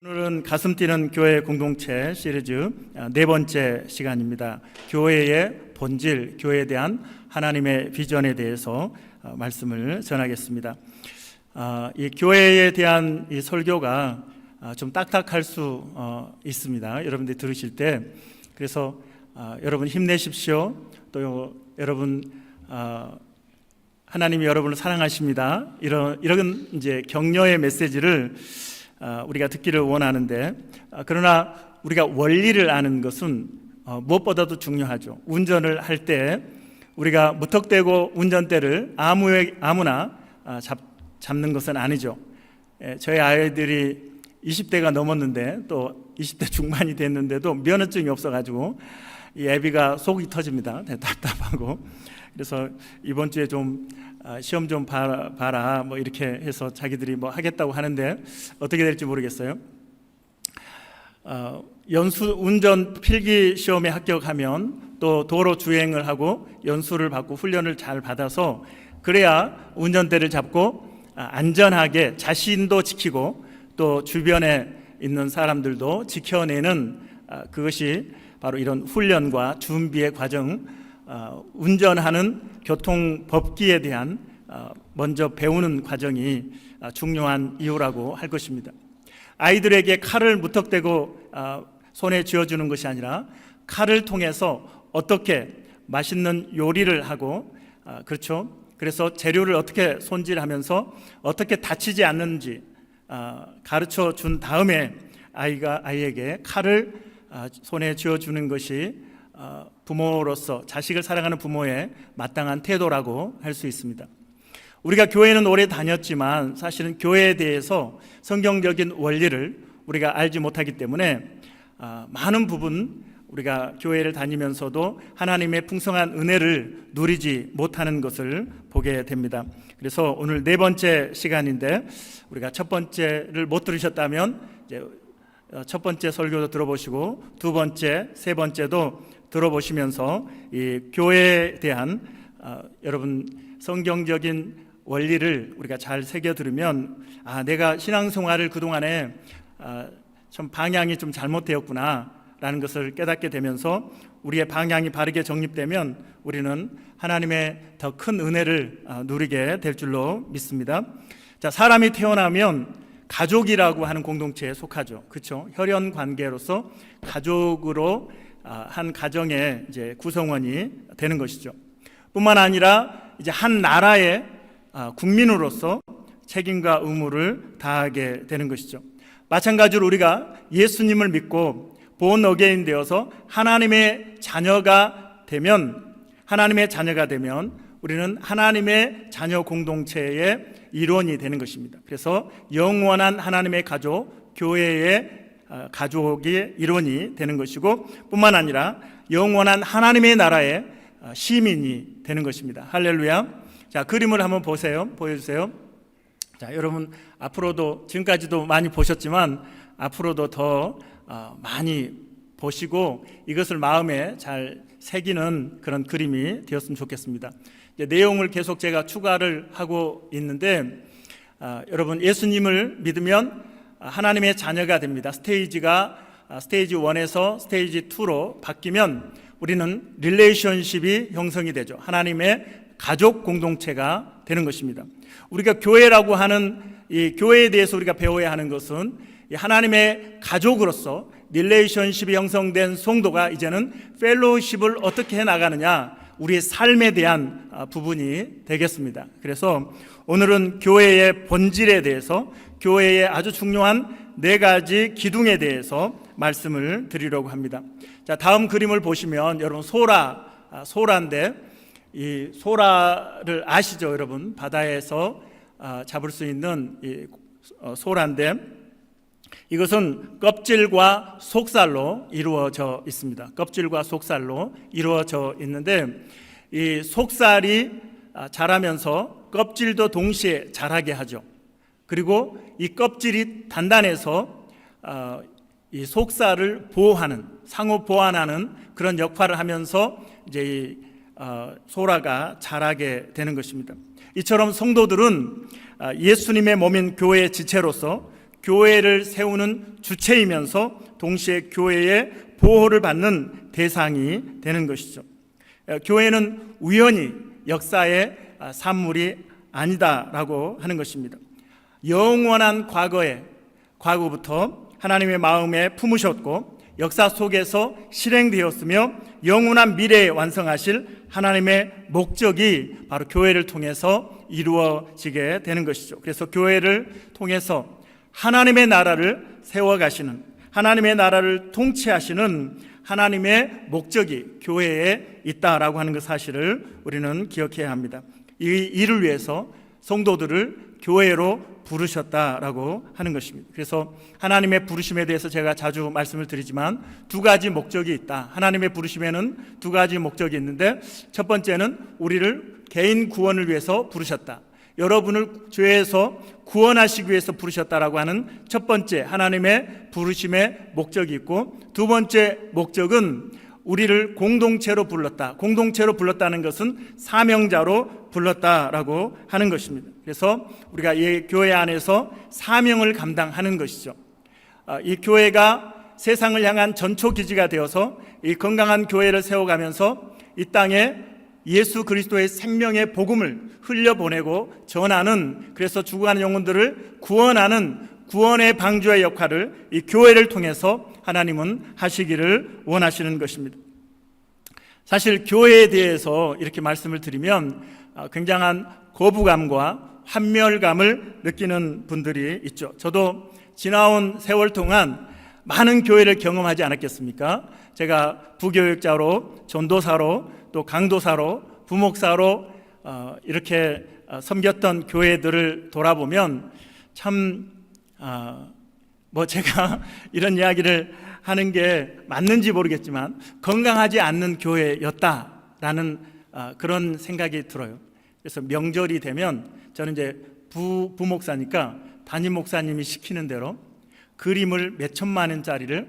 오늘은 가슴 뛰는 교회 공동체 시리즈 네 번째 시간입니다. 교회의 본질, 교회에 대한 하나님의 비전에 대해서 말씀을 전하겠습니다. 이 교회에 대한 이 설교가 좀 딱딱할 수 있습니다. 여러분들이 들으실 때. 그래서 여러분 힘내십시오. 또 여러분 하나님이 여러분을 사랑하십니다. 이런 이제 격려의 메시지를 우리가 듣기를 원하는데, 그러나 우리가 원리를 아는 것은 무엇보다도 중요하죠. 운전을 할 때 우리가 무턱대고 운전대를 아무나 잡는 것은 아니죠. 저희 아이들이 20대가 넘었는데 또 20대 중반이 됐는데도 면허증이 없어가지고 이 애비가 속이 터집니다. 답답하고. 그래서 이번 주에 좀 시험 좀 봐라 뭐 이렇게 해서 자기들이 뭐 하겠다고 하는데 어떻게 될지 모르겠어요. 운전 필기 시험에 합격하면 또 도로 주행을 하고 연수를 받고 훈련을 잘 받아서 그래야 운전대를 잡고 안전하게 자신도 지키고 또 주변에 있는 사람들도 지켜내는 그것이 바로 이런 훈련과 준비의 과정, 운전하는 교통법규에 대한 먼저 배우는 과정이 중요한 이유라고 할 것입니다. 아이들에게 칼을 무턱대고 손에 쥐어주는 것이 아니라 칼을 통해서 어떻게 맛있는 요리를 하고, 그렇죠? 그래서 재료를 어떻게 손질하면서 어떻게 다치지 않는지 가르쳐 준 다음에 아이에게 칼을 손에 쥐어주는 것이 부모로서 자식을 사랑하는 부모의 마땅한 태도라고 할 수 있습니다. 우리가 교회는 오래 다녔지만 사실은 교회에 대해서 성경적인 원리를 우리가 알지 못하기 때문에 많은 부분 우리가 교회를 다니면서도 하나님의 풍성한 은혜를 누리지 못하는 것을 보게 됩니다. 그래서 오늘 네 번째 시간인데, 우리가 첫 번째를 못 들으셨다면 이제 첫 번째 설교도 들어보시고 두 번째, 세 번째도 들어보시면서 이 교회에 대한 여러분 성경적인 원리를 우리가 잘 새겨 들으면 내가 신앙생활을 그동안에 좀 방향이 좀 잘못되었구나 라는 것을 깨닫게 되면서 우리의 방향이 바르게 정립되면 우리는 하나님의 더 큰 은혜를 누리게 될 줄로 믿습니다. 자, 사람이 태어나면 가족이라고 하는 공동체에 속하죠. 그렇죠? 혈연 관계로서 가족으로 한 가정의 이제 구성원이 되는 것이죠. 뿐만 아니라 이제 한 나라의 국민으로서 책임과 의무를 다하게 되는 것이죠. 마찬가지로 우리가 예수님을 믿고 본 어게인 되어서 하나님의 자녀가 되면 우리는 하나님의 자녀 공동체의 일원이 되는 것입니다. 그래서 영원한 하나님의 가족, 교회의 가족의 일원이 되는 것이고, 뿐만 아니라 영원한 하나님의 나라의 시민이 되는 것입니다. 할렐루야. 자, 그림을 한번 보여주세요. 자, 여러분 앞으로도 지금까지도 많이 보셨지만 앞으로도 더 많이 보시고 이것을 마음에 잘 새기는 그런 그림이 되었으면 좋겠습니다. 이제 내용을 계속 제가 추가를 하고 있는데, 여러분 예수님을 믿으면 하나님의 자녀가 됩니다. 스테이지가 스테이지 1에서 스테이지 2로 바뀌면 우리는 릴레이션십이 형성이 되죠. 하나님의 가족 공동체가 되는 것입니다. 우리가 교회라고 하는 이 교회에 대해서 우리가 배워야 하는 것은 하나님의 가족으로서 릴레이션십이 형성된 성도가 이제는 펠로우십을 어떻게 해나가느냐, 우리의 삶에 대한 부분이 되겠습니다. 그래서 오늘은 교회의 본질에 대해서, 교회의 아주 중요한 네 가지 기둥에 대해서 말씀을 드리려고 합니다. 자, 다음 그림을 보시면 여러분 소라인데, 이 소라를 아시죠, 여러분? 바다에서 잡을 수 있는 이 소라인데, 이것은 껍질과 속살로 이루어져 있습니다. 껍질과 속살로 이루어져 있는데, 이 속살이 자라면서 껍질도 동시에 자라게 하죠. 그리고 이 껍질이 단단해서 이 속살을 보호하는, 상호 보완하는 그런 역할을 하면서 이제 이 소라가 자라게 되는 것입니다. 이처럼 성도들은 예수님의 몸인 교회의 지체로서 교회를 세우는 주체이면서 동시에 교회의 보호를 받는 대상이 되는 것이죠. 교회는 우연히 역사의 산물이 아니다라고 하는 것입니다. 영원한 과거부터 하나님의 마음에 품으셨고 역사 속에서 실행되었으며 영원한 미래에 완성하실 하나님의 목적이 바로 교회를 통해서 이루어지게 되는 것이죠. 그래서 교회를 통해서 하나님의 나라를 세워가시는, 하나님의 나라를 통치하시는 하나님의 목적이 교회에 있다라고 하는 그 사실을 우리는 기억해야 합니다. 이 일을 위해서 성도들을 교회로 부르셨다라고 하는 것입니다. 그래서 하나님의 부르심에 대해서 제가 자주 말씀을 드리지만 두 가지 목적이 있다. 하나님의 부르심에는 두 가지 목적이 있는데, 첫 번째는 우리를 개인 구원을 위해서 부르셨다. 여러분을 죄에서 구원하시기 위해서 부르셨다라고 하는 첫 번째 하나님의 부르심의 목적이 있고, 두 번째 목적은 우리를 공동체로 불렀다. 공동체로 불렀다는 것은 사명자로 불렀다라고 하는 것입니다. 그래서 우리가 이 교회 안에서 사명을 감당하는 것이죠. 이 교회가 세상을 향한 전초기지가 되어서 이 건강한 교회를 세워가면서 이 땅에 예수 그리스도의 생명의 복음을 흘려보내고 전하는, 그래서 죽어가는 영혼들을 구원하는 구원의 방주의 역할을 이 교회를 통해서 하나님은 하시기를 원하시는 것입니다. 사실 교회에 대해서 이렇게 말씀을 드리면 굉장한 거부감과 환멸감을 느끼는 분들이 있죠. 저도 지나온 세월 동안 많은 교회를 경험하지 않았겠습니까? 제가 부교육자로, 전도사로, 또 강도사로, 부목사로 이렇게 섬겼던 교회들을 돌아보면 참 제가 이런 이야기를 하는 게 맞는지 모르겠지만 건강하지 않는 교회였다라는 그런 생각이 들어요. 그래서 명절이 되면 저는 이제 부목사니까 담임 목사님이 시키는 대로 그림을 몇 천만 원짜리를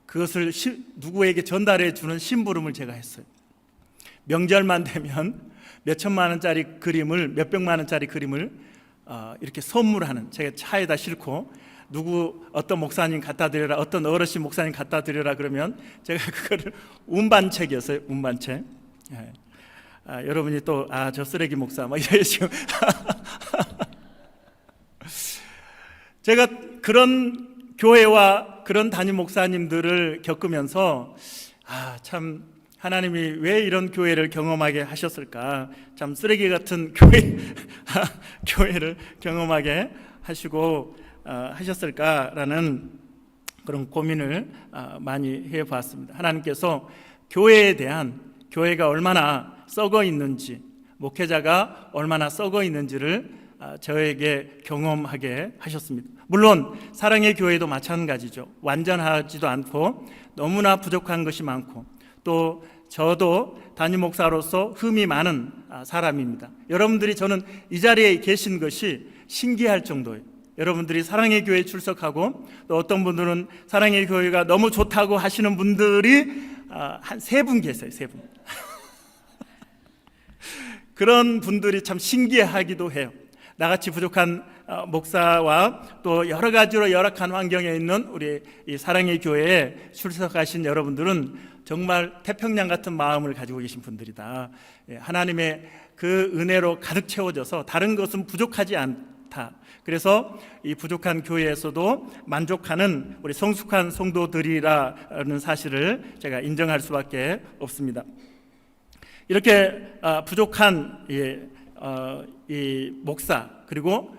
그것을 누구에게 전달해 주는 심부름을 제가 했어요. 명절만 되면 몇 천만 원짜리 그림을, 몇 백만 원짜리 그림을 이렇게 선물하는, 제가 차에다 싣고 어떤 목사님 갖다 드려라, 어떤 어르신 목사님 갖다 드려라 그러면 제가 그거를 운반책이었어요. 운반책. 여러분이 또 저 쓰레기 목사 막 이러시고 제가 그런 교회와 그런 담임 목사님들을 겪으면서 참 하나님이 왜 이런 교회를 경험하게 하셨을까? 참 쓰레기 같은 교회를 경험하게 하시고 하셨을까라는 그런 고민을 많이 해봤습니다. 하나님께서 교회가 얼마나 썩어 있는지, 목회자가 얼마나 썩어 있는지를 저에게 경험하게 하셨습니다. 물론 사랑의 교회도 마찬가지죠. 완전하지도 않고 너무나 부족한 것이 많고, 또 저도 담임 목사로서 흠이 많은 사람입니다. 여러분들이 저는 이 자리에 계신 것이 신기할 정도예요. 여러분들이 사랑의 교회에 출석하고, 또 어떤 분들은 사랑의 교회가 너무 좋다고 하시는 분들이 한 3분 계세요. 3분. 그런 분들이 참 신기하기도 해요. 나같이 부족한 목사와 또 여러 가지로 열악한 환경에 있는 우리 이 사랑의 교회에 출석하신 여러분들은 정말 태평양 같은 마음을 가지고 계신 분들이다. 하나님의 그 은혜로 가득 채워져서 다른 것은 부족하지 않다. 그래서 이 부족한 교회에서도 만족하는 우리 성숙한 성도들이라는 사실을 제가 인정할 수밖에 없습니다. 이렇게 부족한 이 목사, 그리고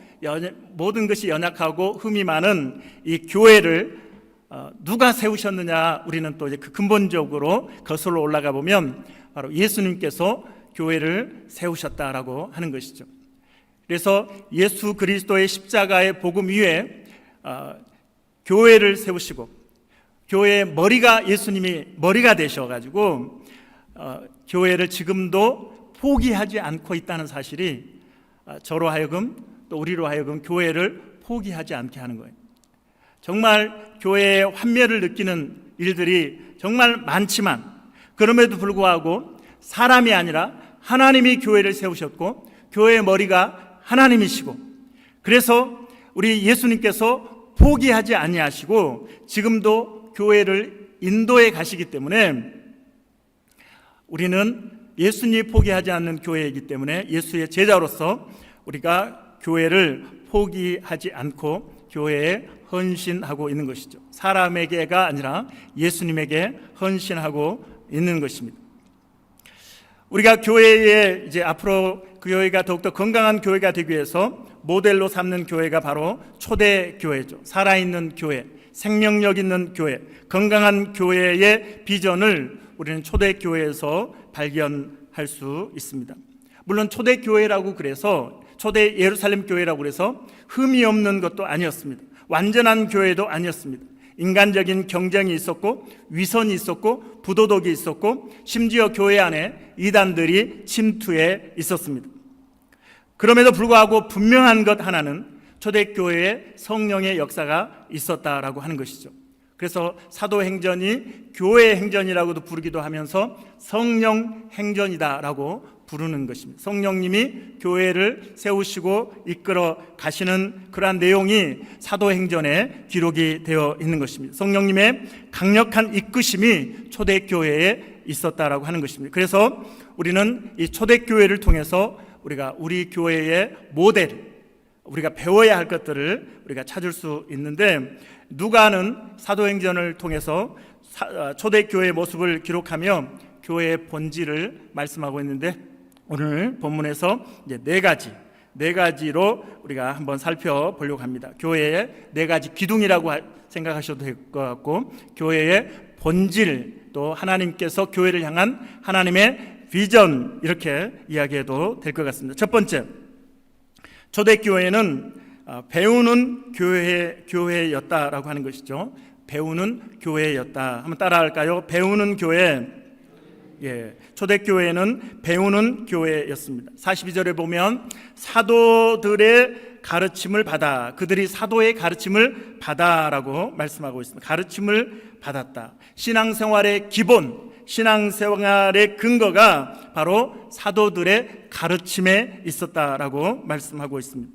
모든 것이 연약하고 흠이 많은 이 교회를 누가 세우셨느냐, 우리는 또 이제 그 근본적으로 거슬러 올라가 보면 바로 예수님께서 교회를 세우셨다라고 하는 것이죠. 그래서 예수 그리스도의 십자가의 복음 위에 교회를 세우시고, 교회의 머리가 예수님이 머리가 되셔가지고 교회를 지금도 포기하지 않고 있다는 사실이 저로 하여금, 또 우리로 하여금 교회를 포기하지 않게 하는 거예요. 정말 교회의 환멸을 느끼는 일들이 정말 많지만, 그럼에도 불구하고 사람이 아니라 하나님이 교회를 세우셨고 교회의 머리가 하나님이시고, 그래서 우리 예수님께서 포기하지 아니하시고 지금도 교회를 인도해 가시기 때문에 우리는 예수님이 포기하지 않는 교회이기 때문에 예수의 제자로서 우리가 교회를 포기하지 않고 교회에 헌신하고 있는 것이죠. 사람에게가 아니라 예수님에게 헌신하고 있는 것입니다. 우리가 교회에 이제 앞으로 그 교회가 더욱더 건강한 교회가 되기 위해서 모델로 삼는 교회가 바로 초대 교회죠. 살아있는 교회, 생명력 있는 교회, 건강한 교회의 비전을 우리는 초대 교회에서 발견할 수 있습니다. 물론 초대 교회라고 그래서 초대 예루살렘 교회라고 그래서 흠이 없는 것도 아니었습니다. 완전한 교회도 아니었습니다. 인간적인 경쟁이 있었고 위선이 있었고 부도덕이 있었고 심지어 교회 안에 이단들이 침투해 있었습니다. 그럼에도 불구하고 분명한 것 하나는 초대교회에 성령의 역사가 있었다라고 하는 것이죠. 그래서 사도행전이 교회 행전이라고도 부르기도 하면서 성령 행전이다라고 부르는 것입니다. 성령님이 교회를 세우시고 이끌어 가시는 그러한 내용이 사도행전에 기록이 되어 있는 것입니다. 성령님의 강력한 이끄심이 초대교회에 있었다라고 하는 것입니다. 그래서 우리는 이 초대교회를 통해서 우리가 우리 교회의 모델, 우리가 배워야 할 것들을 우리가 찾을 수 있는데, 누가는 사도행전을 통해서 초대교회의 모습을 기록하며 교회의 본질을 말씀하고 있는데, 오늘 본문에서 이제 네 가지로 우리가 한번 살펴보려고 합니다. 교회의 네 가지 기둥이라고 생각하셔도 될 것 같고, 교회의 본질, 또 하나님께서 교회를 향한 하나님의 비전, 이렇게 이야기해도 될 것 같습니다. 첫 번째, 초대교회는 배우는 교회였다라고 하는 것이죠. 배우는 교회였다. 한번 따라할까요? 배우는 교회. 초대교회는 배우는 교회였습니다. 42절에 보면 사도들의 가르침을 받아, 그들이 사도의 가르침을 받아라고 말씀하고 있습니다. 가르침을 받았다. 신앙생활의 기본, 신앙생활의 근거가 바로 사도들의 가르침에 있었다라고 말씀하고 있습니다.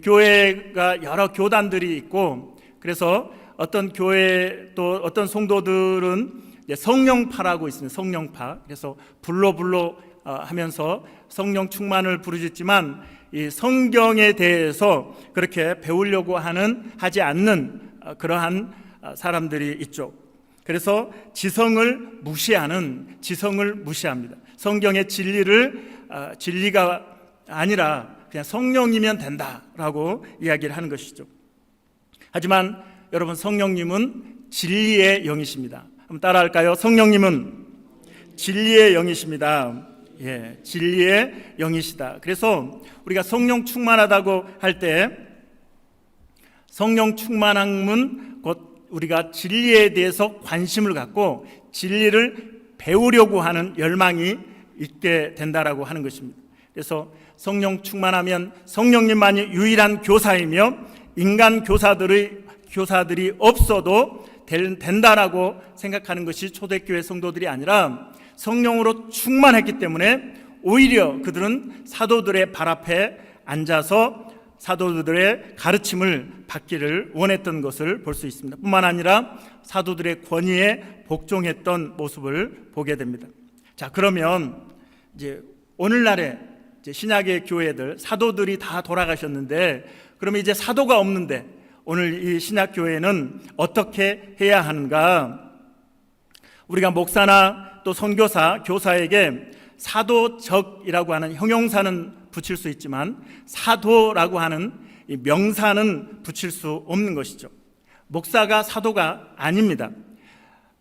교회가 여러 교단들이 있고, 그래서 어떤 교회 또 어떤 성도들은 성령파라고 있습니다. 성령파. 그래서 불러 하면서 성령 충만을 부르짖지만 이 성경에 대해서 그렇게 배우려고 하지 않는 그러한 사람들이 있죠. 그래서 지성을 무시합니다. 성경의 진리가 아니라 그냥 성령이면 된다라고 이야기를 하는 것이죠. 하지만 여러분, 성령님은 진리의 영이십니다. 한번 따라할까요? 성령님은 진리의 영이십니다. 진리의 영이시다. 그래서 우리가 성령 충만하다고 할 때, 성령 충만함은 곧 우리가 진리에 대해서 관심을 갖고 진리를 배우려고 하는 열망이 있게 된다라고 하는 것입니다. 그래서 성령 충만하면 성령님만이 유일한 교사이며 인간 교사들이 없어도 된다라고 생각하는 것이 초대교회 성도들이 아니라, 성령으로 충만했기 때문에 오히려 그들은 사도들의 발 앞에 앉아서 사도들의 가르침을 받기를 원했던 것을 볼 수 있습니다. 뿐만 아니라 사도들의 권위에 복종했던 모습을 보게 됩니다. 자, 그러면 이제 오늘날의 신약의 교회들, 사도들이 다 돌아가셨는데, 그러면 이제 사도가 없는데 오늘 이 신약 교회는 어떻게 해야 하는가? 우리가 목사나 또 선교사, 교사에게 사도적이라고 하는 형용사는 붙일 수 있지만 사도라고 하는 이 명사는 붙일 수 없는 것이죠. 목사가 사도가 아닙니다.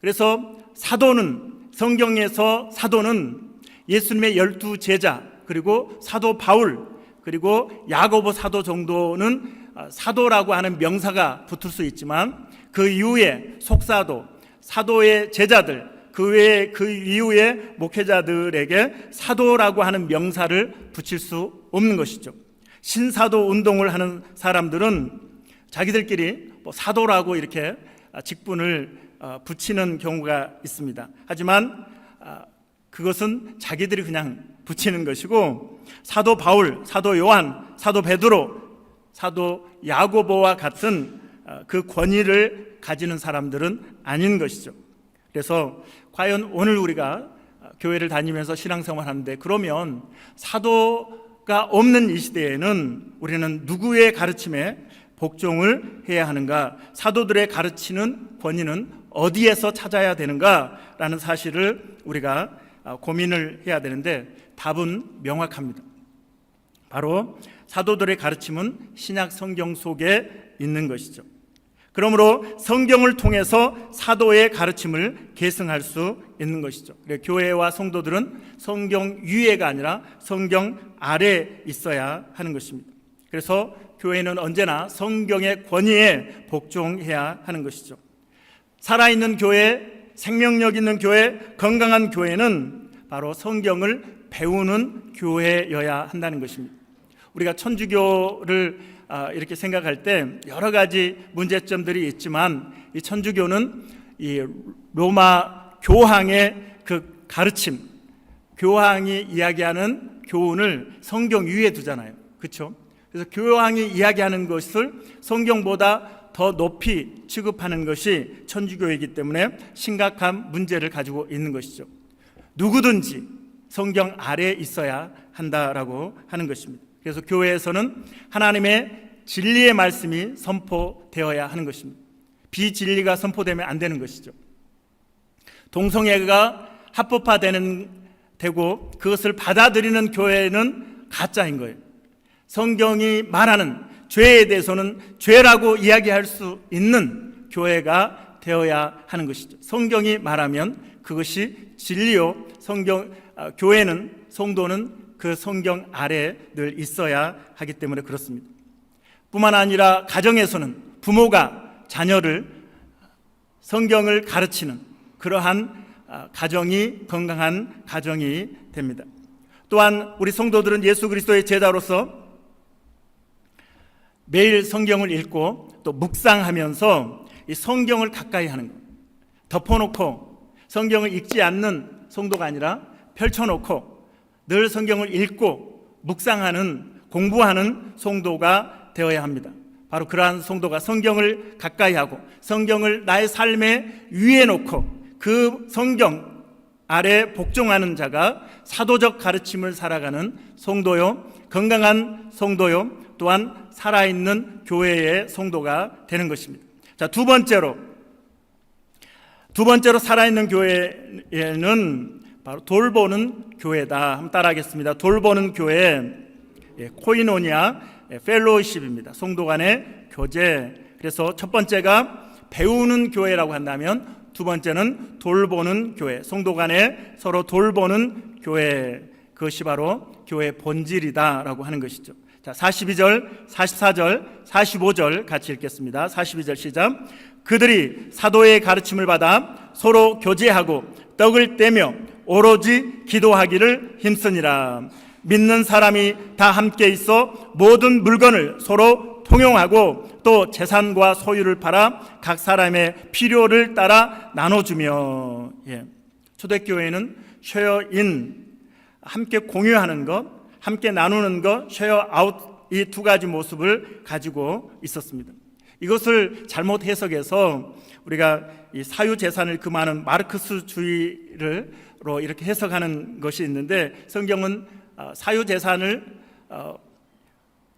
그래서 성경에서 사도는 예수님의 12 제자, 그리고 사도 바울, 그리고 야고보 사도 정도는 사도라고 하는 명사가 붙을 수 있지만, 그 이후에 속사도, 사도의 제자들, 그 이후에 목회자들에게 사도라고 하는 명사를 붙일 수 없는 것이죠. 신사도 운동을 하는 사람들은 자기들끼리 사도라고 이렇게 직분을 붙이는 경우가 있습니다. 하지만 그것은 자기들이 그냥 붙이는 것이고, 사도 바울, 사도 요한, 사도 베드로, 사도 야고보와 같은 그 권위를 가지는 사람들은 아닌 것이죠. 그래서 과연 오늘 우리가 교회를 다니면서 신앙생활 하는데, 그러면 사도가 없는 이 시대에는 우리는 누구의 가르침에 복종을 해야 하는가? 사도들의 가르치는 권위는 어디에서 찾아야 되는가라는 사실을 우리가 고민을 해야 되는데, 답은 명확합니다. 바로 사도들의 가르침은 신약 성경 속에 있는 것이죠. 그러므로 성경을 통해서 사도의 가르침을 계승할 수 있는 것이죠. 교회와 성도들은 성경 위에가 아니라 성경 아래에 있어야 하는 것입니다. 그래서 교회는 언제나 성경의 권위에 복종해야 하는 것이죠. 살아있는 교회, 생명력 있는 교회, 건강한 교회는 바로 성경을 배우는 교회여야 한다는 것입니다. 우리가 천주교를 이렇게 생각할 때 여러 가지 문제점들이 있지만, 이 천주교는 이 로마 교황의 그 가르침, 교황이 이야기하는 교훈을 성경 위에 두잖아요. 그렇죠? 그래서 교황이 이야기하는 것을 성경보다 더 높이 취급하는 것이 천주교이기 때문에 심각한 문제를 가지고 있는 것이죠. 누구든지 성경 아래에 있어야 한다라고 하는 것입니다. 그래서 교회에서는 하나님의 진리의 말씀이 선포되어야 하는 것입니다. 비진리가 선포되면 안 되는 것이죠. 동성애가 합법화되고 그것을 받아들이는 교회는 가짜인 거예요. 성경이 말하는 죄에 대해서는 죄라고 이야기할 수 있는 교회가 되어야 하는 것이죠. 성경이 말하면 그것이 진리요, 교회는, 성도는 그 성경 아래에 늘 있어야 하기 때문에 그렇습니다. 뿐만 아니라 가정에서는 부모가 자녀를 성경을 가르치는 그러한 가정이 건강한 가정이 됩니다. 또한 우리 성도들은 예수 그리스도의 제자로서 매일 성경을 읽고 또 묵상하면서 이 성경을 가까이 하는 것, 덮어놓고 성경을 읽지 않는 성도가 아니라 펼쳐놓고 늘 성경을 읽고 묵상하는, 공부하는 성도가 되어야 합니다. 바로 그러한 성도가 성경을 가까이 하고 성경을 나의 삶에 위에 놓고 그 성경 아래 복종하는 자가 사도적 가르침을 살아가는 성도요, 건강한 성도요, 또한 살아있는 교회의 성도가 되는 것입니다. 자, 두 번째로 살아있는 교회는 바로 돌보는 교회다. 한번 따라하겠습니다. 돌보는 교회, 코이노니아 펠로우십입니다. 성도 간의 교제. 그래서 첫 번째가 배우는 교회라고 한다면 두 번째는 돌보는 교회, 성도 간에 서로 돌보는 교회, 그것이 바로 교회의 본질이다라고 하는 것이죠. 자, 42절, 44절, 45절 같이 읽겠습니다. 42절 시작. 그들이 사도의 가르침을 받아 서로 교제하고 떡을 떼며 오로지 기도하기를 힘쓰니라. 믿는 사람이 다 함께 있어 모든 물건을 서로 통용하고 또 재산과 소유를 팔아 각 사람의 필요를 따라 나눠주며. 초대교회는 쉐어인, 함께 공유하는 것, 함께 나누는 것, 쉐어아웃, 이 두 가지 모습을 가지고 있었습니다. 이것을 잘못 해석해서 우리가 이 사유재산을 금하는 마르크스주의로 이렇게 해석하는 것이 있는데, 성경은 사유재산을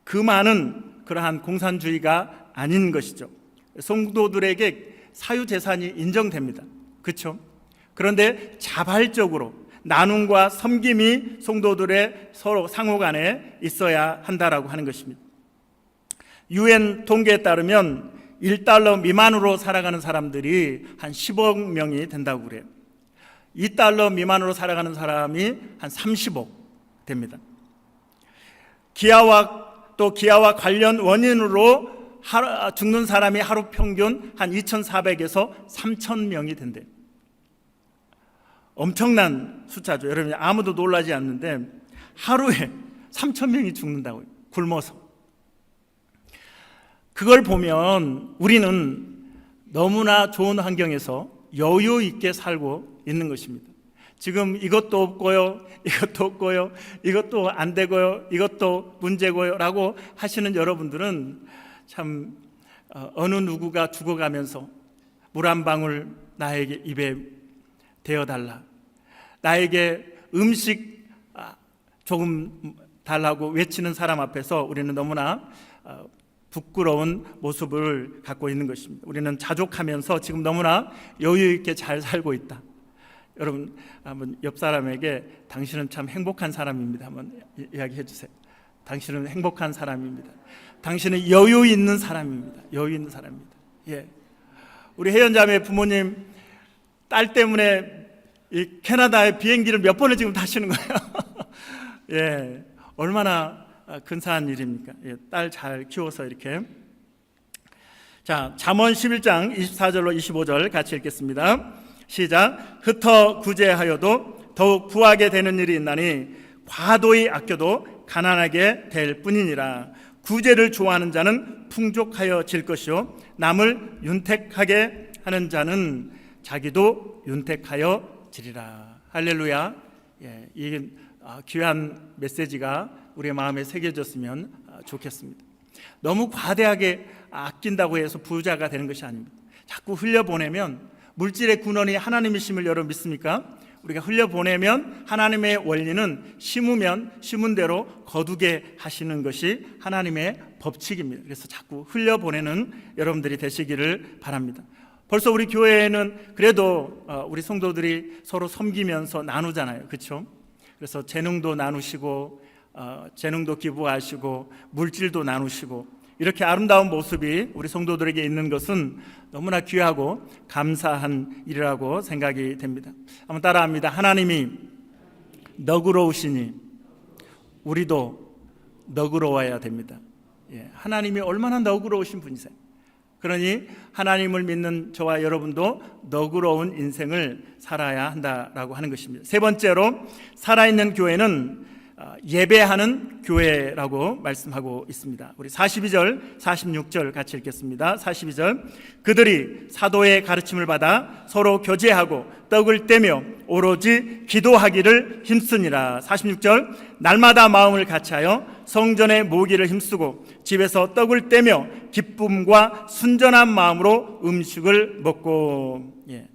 금하는 그러한 공산주의가 아닌 것이죠. 성도들에게 사유재산이 인정됩니다. 그렇죠? 그런데 자발적으로 나눔과 섬김이 성도들의 서로 상호 간에 있어야 한다라고 하는 것입니다. UN 통계에 따르면 1달러 미만으로 살아가는 사람들이 한 10억 명이 된다고 그래요. 2달러 미만으로 살아가는 사람이 한 30억 됩니다. 기아와 관련 원인으로 죽는 사람이 하루 평균 한 2,400에서 3,000명이 된대요. 엄청난 숫자죠. 여러분 아무도 놀라지 않는데 하루에 3,000명이 죽는다고요. 굶어서. 그걸 보면 우리는 너무나 좋은 환경에서 여유 있게 살고 있는 것입니다. 지금 이것도 없고요, 이것도 없고요, 이것도 안 되고요, 이것도 문제고요 라고 하시는 여러분들은 참 어느 누구가 죽어가면서 물 한 방울 나에게 입에 대어달라, 나에게 음식 조금 달라고 외치는 사람 앞에서 우리는 너무나 부끄러운 모습을 갖고 있는 것입니다. 우리는 자족하면서 지금 너무나 여유 있게 잘 살고 있다. 여러분 한번 옆 사람에게 당신은 참 행복한 사람입니다 한번 이야기해 주세요. 당신은 행복한 사람입니다. 당신은 여유 있는 사람입니다. 여유 있는 사람입니다. 예. 우리 혜연자매 부모님 딸 때문에 이 캐나다의 비행기를 몇 번을 지금 타시는 거예요. 예. 얼마나 근사한 일입니까? 예. 딸 잘 키워서 이렇게. 자, 잠언 11장 24절로 25절 같이 읽겠습니다. 시작. 흩어 구제하여도 더욱 부하게 되는 일이 있나니 과도히 아껴도 가난하게 될 뿐이니라. 구제를 좋아하는 자는 풍족하여질 것이요 남을 윤택하게 하는 자는 자기도 윤택하여지리라. 할렐루야. 예, 이 귀한 메시지가 우리의 마음에 새겨졌으면 좋겠습니다. 너무 과대하게 아낀다고 해서 부자가 되는 것이 아닙니다. 자꾸 흘려보내면, 물질의 근원이 하나님이심을 여러분 믿습니까? 우리가 흘려보내면 하나님의 원리는 심으면 심은 대로 거두게 하시는 것이 하나님의 법칙입니다. 그래서 자꾸 흘려보내는 여러분들이 되시기를 바랍니다. 벌써 우리 교회에는 그래도 우리 성도들이 서로 섬기면서 나누잖아요. 그렇죠? 그래서 재능도 나누시고 재능도 기부하시고 물질도 나누시고, 이렇게 아름다운 모습이 우리 성도들에게 있는 것은 너무나 귀하고 감사한 일이라고 생각이 됩니다. 한번 따라합니다. 하나님이 너그러우시니 우리도 너그러워야 됩니다. 예, 하나님이 얼마나 너그러우신 분이세요. 그러니 하나님을 믿는 저와 여러분도 너그러운 인생을 살아야 한다라고 하는 것입니다. 세 번째로, 살아있는 교회는 예배하는 교회라고 말씀하고 있습니다. 우리 42절, 46절 같이 읽겠습니다. 42절. 그들이 사도의 가르침을 받아 서로 교제하고 떡을 떼며 오로지 기도하기를 힘쓰니라. 46절. 날마다 마음을 같이하여 성전에 모기를 힘쓰고 집에서 떡을 떼며 기쁨과 순전한 마음으로 음식을 먹고. 예.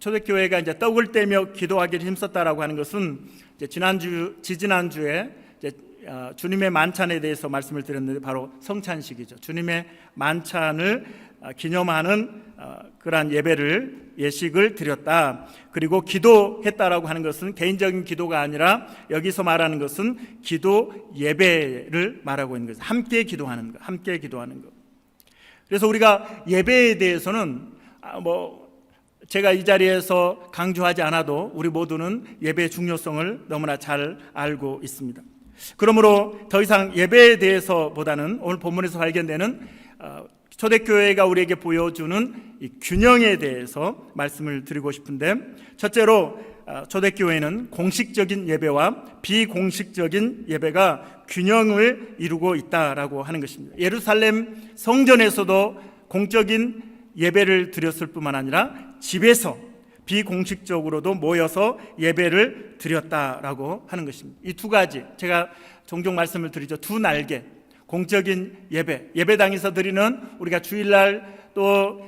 초대교회가 이제 떡을 떼며 기도하기를 힘썼다라고 하는 것은 이제 지지난주에 이제 주님의 만찬에 대해서 말씀을 드렸는데, 바로 성찬식이죠. 주님의 만찬을 기념하는 그러한 예식을 드렸다. 그리고 기도했다라고 하는 것은 개인적인 기도가 아니라 여기서 말하는 것은 기도 예배를 말하고 있는 것입니다. 함께 기도하는 것, 함께 기도하는 것. 그래서 우리가 예배에 대해서는 제가 이 자리에서 강조하지 않아도 우리 모두는 예배의 중요성을 너무나 잘 알고 있습니다. 그러므로 더 이상 예배에 대해서보다는 오늘 본문에서 발견되는 초대교회가 우리에게 보여주는 이 균형에 대해서 말씀을 드리고 싶은데, 첫째로 초대교회는 공식적인 예배와 비공식적인 예배가 균형을 이루고 있다라고 하는 것입니다. 예루살렘 성전에서도 공적인 예배를 드렸을 뿐만 아니라 집에서 비공식적으로도 모여서 예배를 드렸다라고 하는 것입니다. 이 두 가지, 제가 종종 말씀을 드리죠. 두 날개, 공적인 예배, 예배당에서 드리는 우리가 주일날 또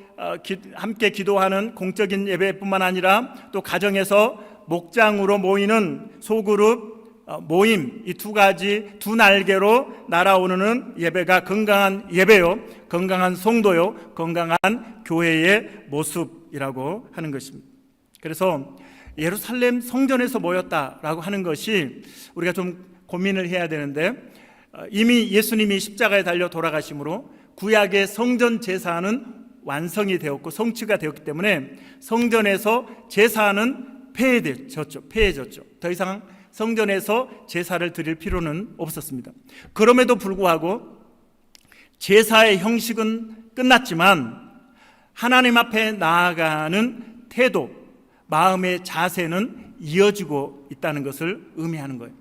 함께 기도하는 공적인 예배뿐만 아니라 또 가정에서 목장으로 모이는 소그룹 모임, 이 두 가지 두 날개로 날아오르는 예배가 건강한 예배요, 건강한 성도요, 건강한 교회의 모습이라고 하는 것입니다. 그래서 예루살렘 성전에서 모였다라고 하는 것이 우리가 좀 고민을 해야 되는데, 이미 예수님이 십자가에 달려 돌아가심으로 구약의 성전 제사는 완성이 되었고 성취가 되었기 때문에 성전에서 제사는 폐해졌죠. 더 이상 성전에서 제사를 드릴 필요는 없었습니다. 그럼에도 불구하고 제사의 형식은 끝났지만 하나님 앞에 나아가는 태도, 마음의 자세는 이어지고 있다는 것을 의미하는 거예요.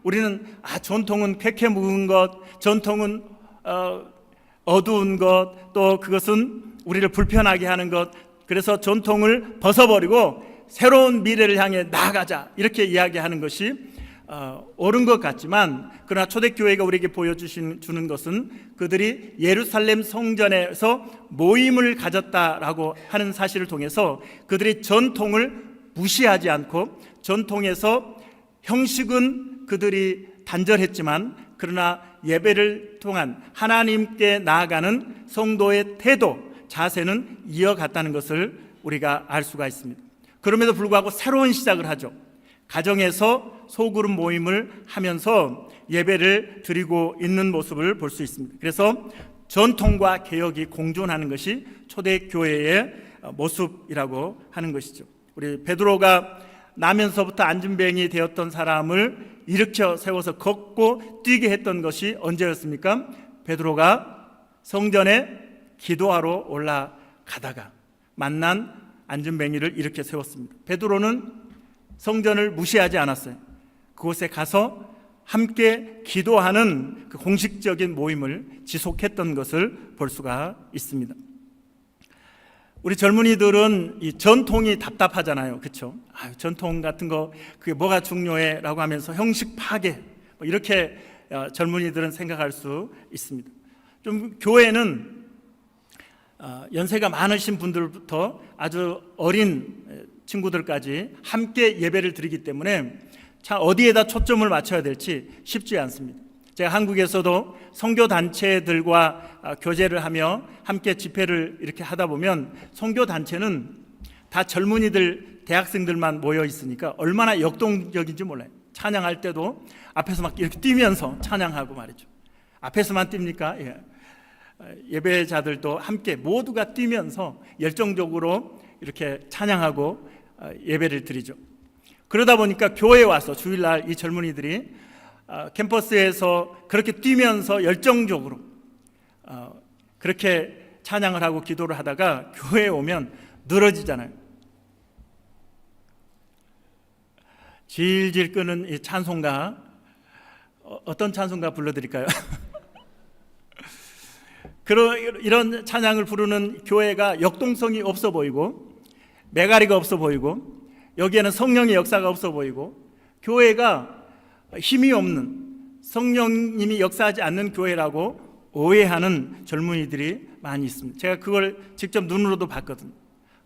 우리는 전통은 쾌쾌 묵은 것, 전통은 어두운 것, 또 그것은 우리를 불편하게 하는 것, 그래서 전통을 벗어버리고 새로운 미래를 향해 나아가자, 이렇게 이야기하는 것이 옳은 것 같지만, 그러나 초대교회가 우리에게 보여주는 것은 그들이 예루살렘 성전에서 모임을 가졌다라고 하는 사실을 통해서 그들이 전통을 무시하지 않고, 전통에서 형식은 그들이 단절했지만 그러나 예배를 통한 하나님께 나아가는 성도의 태도, 자세는 이어갔다는 것을 우리가 알 수가 있습니다. 그럼에도 불구하고 새로운 시작을 하죠. 가정에서 소그룹 모임을 하면서 예배를 드리고 있는 모습을 볼 수 있습니다. 그래서 전통과 개혁이 공존하는 것이 초대교회의 모습이라고 하는 것이죠. 우리 베드로가 나면서부터 안진뱅이 되었던 사람을 일으켜 세워서 걷고 뛰게 했던 것이 언제였습니까? 베드로가 성전에 기도하러 올라가다가 만난 안진뱅이를 일으켜 세웠습니다. 베드로는 성전을 무시하지 않았어요. 그곳에 가서 함께 기도하는 그 공식적인 모임을 지속했던 것을 볼 수가 있습니다. 우리 젊은이들은 이 전통이 답답하잖아요. 그렇죠? 전통 같은 거 그게 뭐가 중요해? 라고 하면서 형식 파괴, 이렇게 젊은이들은 생각할 수 있습니다. 좀 교회는 연세가 많으신 분들부터 아주 어린 친구들까지 함께 예배를 드리기 때문에 참 어디에다 초점을 맞춰야 될지 쉽지 않습니다. 제가 한국에서도 선교단체들과 교제를 하며 함께 집회를 이렇게 하다 보면, 선교단체는 다 젊은이들, 대학생들만 모여 있으니까 얼마나 역동적인지 몰라요. 찬양할 때도 앞에서 막 이렇게 뛰면서 찬양하고 말이죠. 앞에서만 뜁니까? 예배자들도 함께 모두가 뛰면서 열정적으로 이렇게 찬양하고 예배를 드리죠. 그러다 보니까 교회에 와서 주일날 이 젊은이들이 캠퍼스에서 그렇게 뛰면서 열정적으로 그렇게 찬양을 하고 기도를 하다가 교회에 오면 늘어지잖아요. 질질 끄는 이 찬송가, 어떤 찬송가 불러드릴까요? 이런 찬양을 부르는 교회가 역동성이 없어 보이고, 메가리가 없어 보이고, 여기에는 성령의 역사가 없어 보이고, 교회가 힘이 없는, 성령님이 역사하지 않는 교회라고 오해하는 젊은이들이 많이 있습니다. 제가 그걸 직접 눈으로도 봤거든요.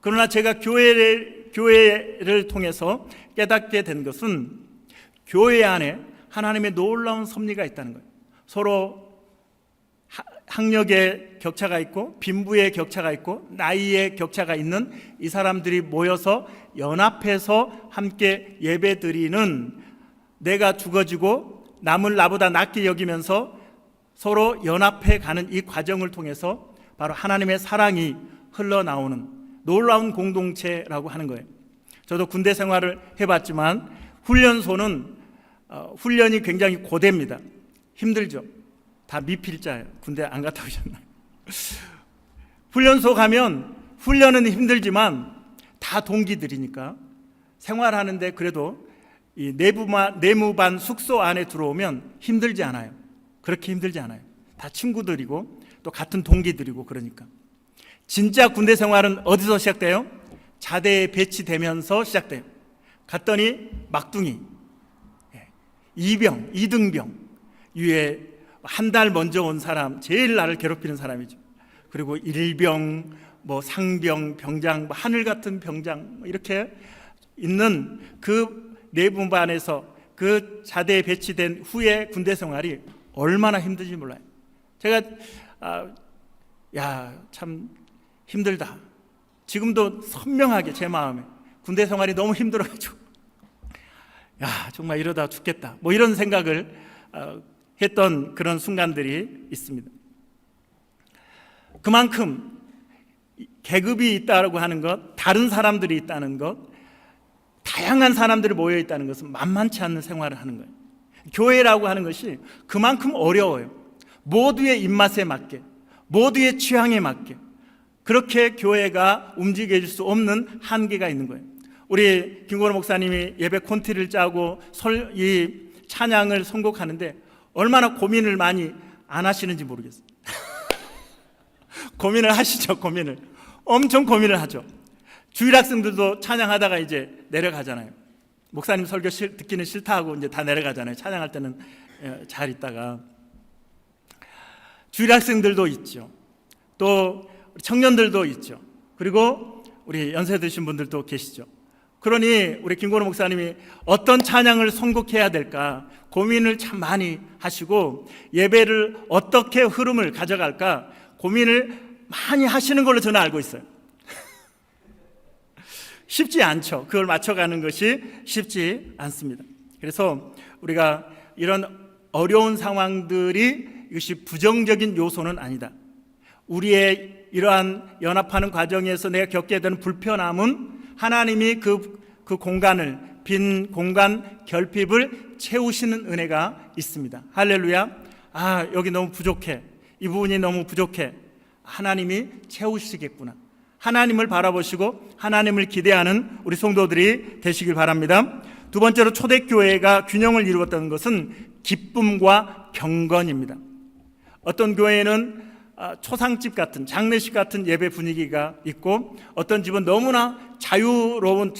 그러나 제가 교회를 통해서 깨닫게 된 것은 교회 안에 하나님의 놀라운 섭리가 있다는 거예요. 서로 학력의 격차가 있고 빈부의 격차가 있고 나이의 격차가 있는 이 사람들이 모여서 연합해서 함께 예배드리는, 내가 죽어지고 남을 나보다 낫게 여기면서 서로 연합해 가는 이 과정을 통해서 바로 하나님의 사랑이 흘러나오는 놀라운 공동체라고 하는 거예요. 저도 군대 생활을 해봤지만 훈련소는 훈련이 굉장히 고됩니다. 힘들죠. 다 미필자예요. 군대 안 갔다 오셨나요? 훈련소 가면 훈련은 힘들지만 다 동기들이니까 생활하는데 그래도 이 내무반 숙소 안에 들어오면 힘들지 않아요. 그렇게 힘들지 않아요. 다 친구들이고 또 같은 동기들이고. 그러니까 진짜 군대 생활은 어디서 시작돼요? 자대에 배치되면서 시작돼요. 갔더니 막둥이, 이병, 이등병, 위에 한 달 먼저 온 사람, 제일 나를 괴롭히는 사람이죠. 그리고 일병, 상병, 병장, 하늘 같은 병장, 이렇게 있는 그 내분반에서 그 자대에 배치된 후에 군대 생활이 얼마나 힘든지 몰라요. 제가 참 힘들다. 지금도 선명하게 제 마음에 군대 생활이 너무 힘들어가지고 정말 이러다 죽겠다. 이런 생각을 했던 그런 순간들이 있습니다. 그만큼 계급이 있다고 하는 것, 다른 사람들이 있다는 것, 다양한 사람들이 모여 있다는 것은 만만치 않은 생활을 하는 거예요. 교회라고 하는 것이 그만큼 어려워요. 모두의 입맛에 맞게, 모두의 취향에 맞게 그렇게 교회가 움직여질 수 없는 한계가 있는 거예요. 우리 김건호 목사님이 예배 콘티를 짜고 이 찬양을 선곡하는데 얼마나 고민을 많이 안 하시는지 모르겠어요. 고민을 하시죠. 고민을 엄청 고민을 하죠. 주일 학생들도 찬양하다가 이제 내려가잖아요. 목사님 설교 듣기는 싫다 하고 이제 다 내려가잖아요. 찬양할 때는 잘 있다가. 주일 학생들도 있죠. 또 청년들도 있죠. 그리고 우리 연세 드신 분들도 계시죠. 그러니 우리 김건호 목사님이 어떤 찬양을 선곡해야 될까 고민을 참 많이 하시고, 예배를 어떻게 흐름을 가져갈까 고민을 많이 하시는 걸로 저는 알고 있어요. 쉽지 않죠. 그걸 맞춰가는 것이 쉽지 않습니다. 그래서 우리가 이런 어려운 상황들이 이것이 부정적인 요소는 아니다. 우리의 이러한 연합하는 과정에서 내가 겪게 되는 불편함은 하나님이 그 공간을, 빈 공간 결핍을 채우시는 은혜가 있습니다. 할렐루야. 여기 너무 부족해, 이 부분이 너무 부족해, 하나님이 채우시겠구나. 하나님을 바라보시고 하나님을 기대하는 우리 성도들이 되시길 바랍니다. 두 번째로 초대교회가 균형을 이루었다는 것은 기쁨과 경건입니다. 어떤 교회는 초상집 같은, 장례식 같은 예배 분위기가 있고, 어떤 집은 너무나 자유로운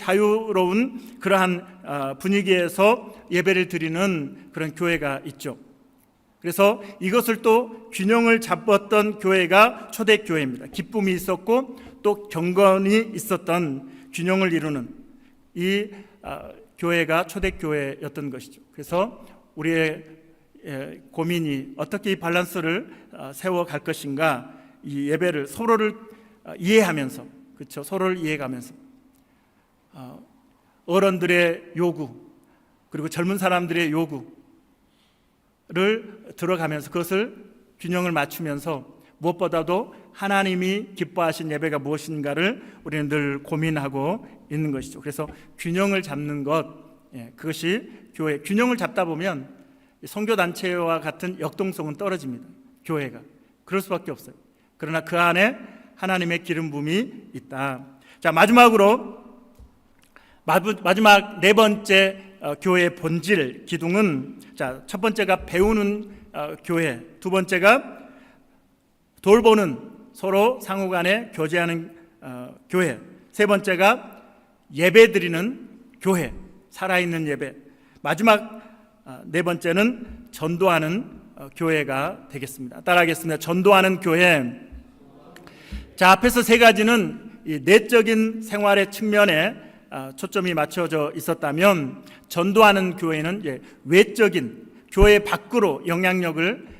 그러한 분위기에서 예배를 드리는 그런 교회가 있죠. 그래서 이것을 또 균형을 잡았던 교회가 초대교회입니다. 기쁨이 있었고 또 경건이 있었던, 균형을 이루는 이 교회가 초대교회였던 것이죠. 그래서 우리의 고민이 어떻게 이 밸런스를 세워갈 것인가, 이 예배를 서로를 이해하면서, 그렇죠? 서로를 이해가면서 어른들의 요구 그리고 젊은 사람들의 요구를 들어가면서 그것을 균형을 맞추면서, 무엇보다도 하나님이 기뻐하신 예배가 무엇인가를 우리는 늘 고민하고 있는 것이죠. 그래서 균형을 잡는 것, 그것이 교회. 균형을 잡다 보면 선교단체와 같은 역동성은 떨어집니다. 교회가 그럴 수밖에 없어요. 그러나 그 안에 하나님의 기름 부음이 있다. 자, 마지막 네 번째 교회의 본질 기둥은, 자, 첫 번째가 배우는 교회, 두 번째가 돌보는, 서로 상호간에 교제하는 교회, 세 번째가 예배드리는 교회, 살아있는 예배, 마지막 네 번째는 전도하는 교회가 되겠습니다. 따라하겠습니다. 전도하는 교회. 자, 앞에서 세 가지는 이 내적인 생활의 측면에 초점이 맞춰져 있었다면, 전도하는 교회는 외적인 교회 밖으로 영향력을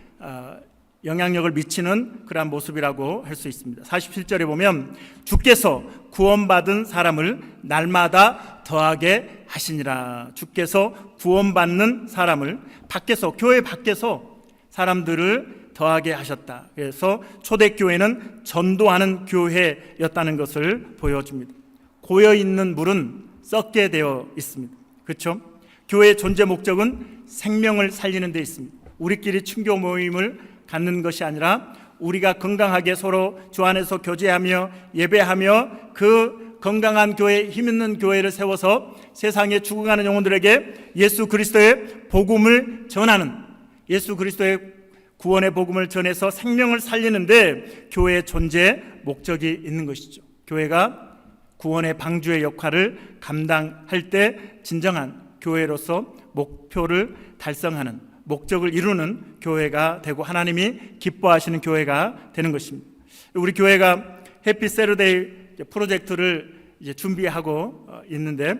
미치는 그러한 모습이라고 할 수 있습니다. 47절에 보면 주께서 구원받은 사람을 날마다 더하게 하시니라. 주께서 구원받는 사람을 밖에서, 교회 밖에서 사람들을 더하게 하셨다. 그래서 초대교회는 전도하는 교회였다는 것을 보여줍니다. 고여있는 물은 썩게 되어 있습니다. 그렇죠? 교회의 존재 목적은 생명을 살리는 데 있습니다. 우리끼리 친교 모임을 갖는 것이 아니라 우리가 건강하게 서로 주 안에서 교제하며 예배하며 그 건강한 교회, 힘있는 교회를 세워서 세상에 죽어가는 영혼들에게 예수 그리스도의 복음을 전하는, 예수 그리스도의 구원의 복음을 전해서 생명을 살리는데 교회의 존재 목적이 있는 것이죠. 교회가 구원의 방주의 역할을 감당할 때 진정한 교회로서 목표를 달성하는, 목적을 이루는 교회가 되고 하나님이 기뻐하시는 교회가 되는 것입니다. 우리 교회가 해피 세러데이 프로젝트를 이제 준비하고 있는데,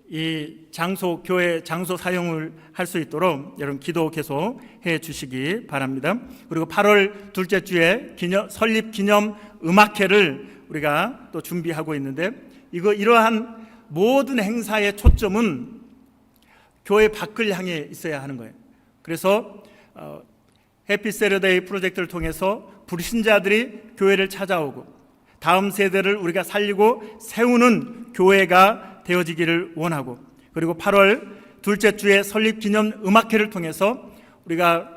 이 장소, 교회 장소 사용을 할 수 있도록 여러분 기도 계속 해 주시기 바랍니다. 그리고 8월 둘째 주에 설립 기념 음악회를 우리가 또 준비하고 있는데, 이러한 모든 행사의 초점은 교회 밖을 향해 있어야 하는 거예요. 그래서 해피 세러데이 프로젝트를 통해서 불신자들이 교회를 찾아오고 다음 세대를 우리가 살리고 세우는 교회가 되어지기를 원하고, 그리고 8월 둘째 주에 설립 기념 음악회를 통해서 우리가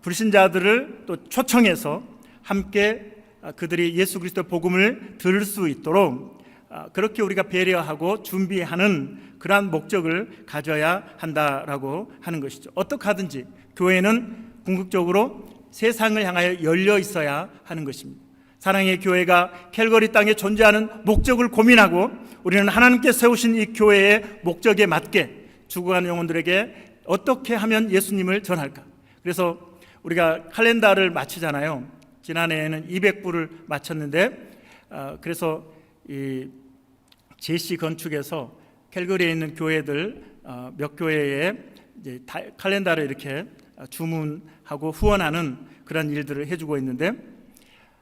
불신자들을 또 초청해서 함께 그들이 예수 그리스도의 복음을 들을 수 있도록 그렇게 우리가 배려하고 준비하는 그러한 목적을 가져야 한다라고 하는 것이죠. 어떻게 하든지 교회는 궁극적으로 세상을 향하여 열려 있어야 하는 것입니다. 사랑의 교회가 캘거리 땅에 존재하는 목적을 고민하고 우리는 하나님께 세우신 이 교회의 목적에 맞게 죽어가는 영혼들에게 어떻게 하면 예수님을 전할까? 그래서 우리가 칼렌더를 마치잖아요. 지난해에는 200부를 마쳤는데 그래서 이 제시 건축에서 캘거리에 있는 교회들 몇 교회에 이제 칼렌더를 이렇게 주문하고 후원하는 그런 일들을 해주고 있는데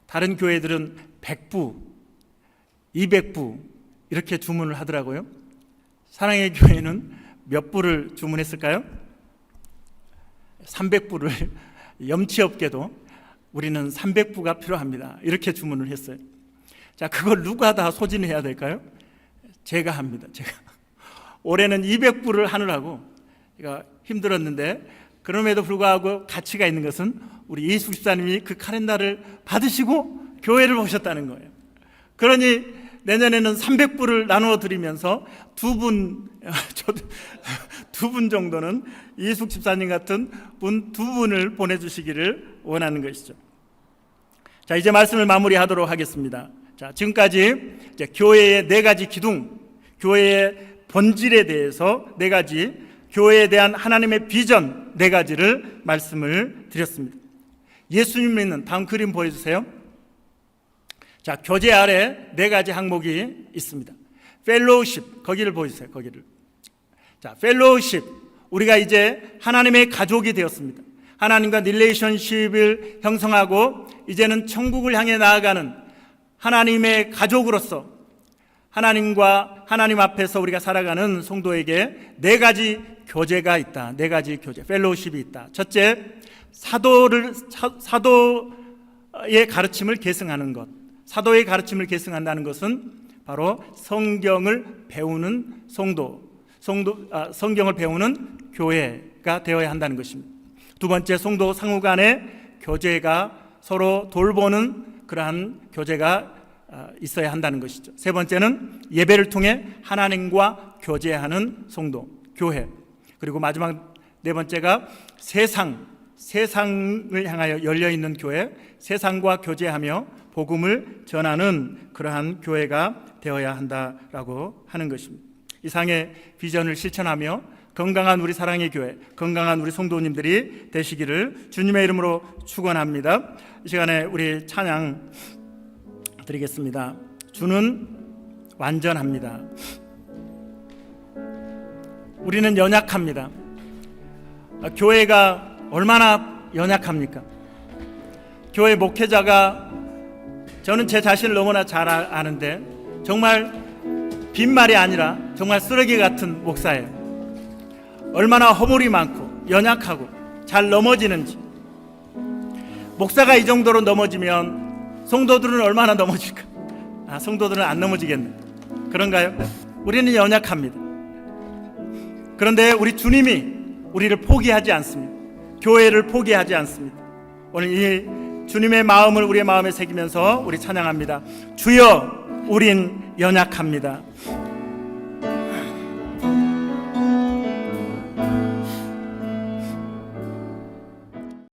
다른 교회들은 100부, 200부 이렇게 주문을 하더라고요. 사랑의 교회는 몇 부를 주문했을까요? 300부를 염치 없게도 우리는 300부가 필요합니다. 이렇게 주문을 했어요. 자, 그걸 누가 다 소진해야 될까요? 제가 합니다. 제가 올해는 200부를 하느라고 제가 힘들었는데 그럼에도 불구하고 가치가 있는 것은 우리 이숙 집사님이 그 칼렌더를 받으시고 교회를 오셨다는 거예요. 그러니 내년에는 300부를 나누어 드리면서 두 분 정도는 이숙 집사님 같은 분 두 분을 보내주시기를 원하는 것이죠. 자, 이제 말씀을 마무리하도록 하겠습니다. 자, 지금까지 이제 교회의 4가지 기둥, 교회의 본질에 대해서 4가지, 교회에 대한 하나님의 비전 4가지를 말씀을 드렸습니다. 예수님 믿는, 다음 그림 보여주세요. 자, 교제 아래 4가지 항목이 있습니다. 펠로우십, 거기를 보여주세요. 거기를. 자, 펠로우십, 우리가 이제 하나님의 가족이 되었습니다. 하나님과 릴레이션십을 형성하고 이제는 천국을 향해 나아가는 하나님의 가족으로서 하나님과 하나님 앞에서 우리가 살아가는 성도에게 4가지 교제가 있다. 4가지 교제, 펠로우십이 있다. 첫째, 사도의 가르침을 계승하는 것. 사도의 가르침을 계승한다는 것은 바로 성경을 배우는 성경을 배우는 교회가 되어야 한다는 것입니다. 두 번째, 성도 상호 간의 교제가 서로 돌보는 그러한 교제가 있어야 한다는 것이죠. 세 번째는 예배를 통해 하나님과 교제하는 성도, 교회. 그리고 마지막 4번째가 세상을 향하여 열려있는 교회, 세상과 교제하며 복음을 전하는 그러한 교회가 되어야 한다라고 하는 것입니다. 이상의 비전을 실천하며 건강한 우리 사랑의 교회, 건강한 우리 성도님들이 되시기를 주님의 이름으로 축원합니다. 이 시간에 우리 찬양 드리겠습니다. 주는 완전합니다. 우리는 연약합니다. 교회가 얼마나 연약합니까? 교회 목회자가, 저는 제 자신을 너무나 잘 아는데 정말 빈말이 아니라 정말 쓰레기 같은 목사예요. 얼마나 허물이 많고 연약하고 잘 넘어지는지. 목사가 이 정도로 넘어지면 성도들은 얼마나 넘어질까? 성도들은 안 넘어지겠네. 그런가요? 우리는 연약합니다. 그런데 우리 주님이 우리를 포기하지 않습니다. 교회를 포기하지 않습니다. 오늘 이 주님의 마음을 우리의 마음에 새기면서 우리 찬양합니다. 주여, 우린 연약합니다.